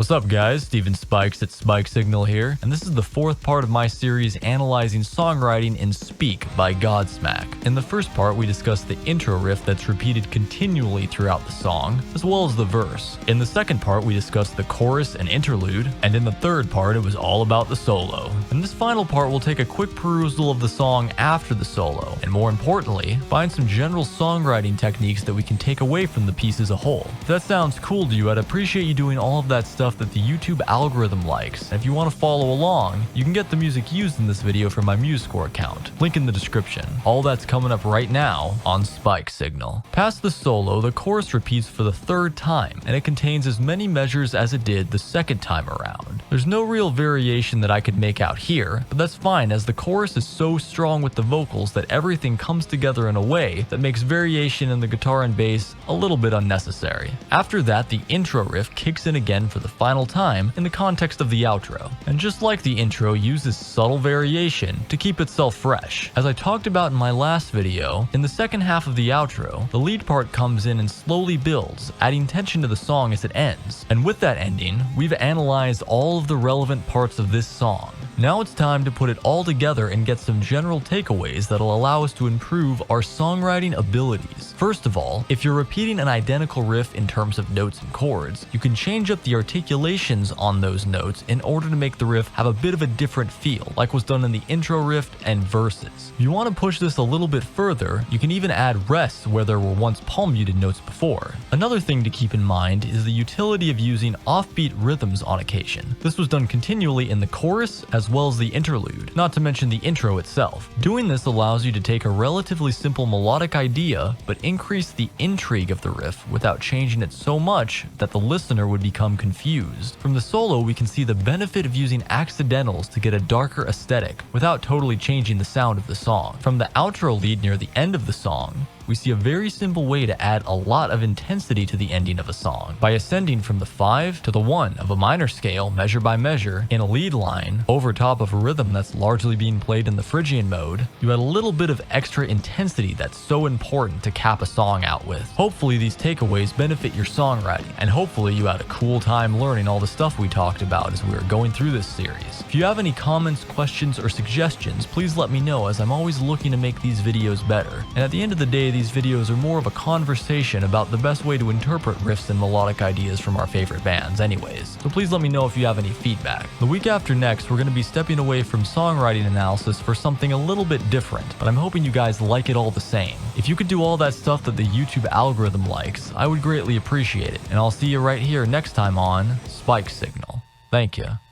What's up guys, Steven Spikes at Spike Signal here, and this is the fourth part of my series analyzing songwriting in Speak by Godsmack. In the first part we discussed the intro riff that's repeated continually throughout the song, as well as the verse. In the second part we discussed the chorus and interlude, and in the third part it was all about the solo. In this final part we'll take a quick perusal of the song after the solo, and more importantly, find some general songwriting techniques that we can take away from the piece as a whole. If that sounds cool to you, I'd appreciate you doing all of that stuff that the YouTube algorithm likes, and if you want to follow along, you can get the music used in this video from my MuseScore account. Link in the description. All that's coming up right now on Spike Signal. Past the solo, the chorus repeats for the third time, and it contains as many measures as it did the second time around. There's no real variation that I could make out here, but that's fine as the chorus is so strong with the vocals that everything comes together in a way that makes variation in the guitar and bass a little bit unnecessary. After that, the intro riff kicks in again for the final time in the context of the outro, and just like the intro, uses subtle variation to keep itself fresh. As I talked about in my last video, in the second half of the outro, the lead part comes in and slowly builds, adding tension to the song as it ends. And with that ending, we've analyzed all of the relevant parts of this song. Now it's time to put it all together and get some general takeaways that'll allow us to improve our songwriting abilities. First of all, if you're repeating an identical riff in terms of notes and chords, you can change up the articulations on those notes in order to make the riff have a bit of a different feel, like was done in the intro riff and verses. If you want to push this a little bit further, you can even add rests where there were once palm muted notes before. Another thing to keep in mind is the utility of using offbeat rhythms on occasion. This was done continually in the chorus as well as the interlude, not to mention the intro itself. Doing this allows you to take a relatively simple melodic idea, but increase the intrigue of the riff without changing it so much that the listener would become confused. From the solo, we can see the benefit of using accidentals to get a darker aesthetic without totally changing the sound of the song. From the outro lead near the end of the song, we see a very simple way to add a lot of intensity to the ending of a song by ascending from the 5 to the 1 of a minor scale measure by measure in a lead line over top of a rhythm that's largely being played in the Phrygian mode. You add a little bit of extra intensity that's so important to cap a song out with. Hopefully these takeaways benefit your songwriting, and hopefully you had a cool time learning all the stuff we talked about as we were going through this series. If you have any comments, questions, or suggestions, please let me know as I'm always looking to make these videos better. And at the end of the day, these videos are more of a conversation about the best way to interpret riffs and melodic ideas from our favorite bands anyways, so please let me know if you have any feedback. The week after next, we're going to be stepping away from songwriting analysis for something a little bit different, but I'm hoping you guys like it all the same. If you could do all that stuff that the YouTube algorithm likes, I would greatly appreciate it, and I'll see you right here next time on Spike Signal. Thank you.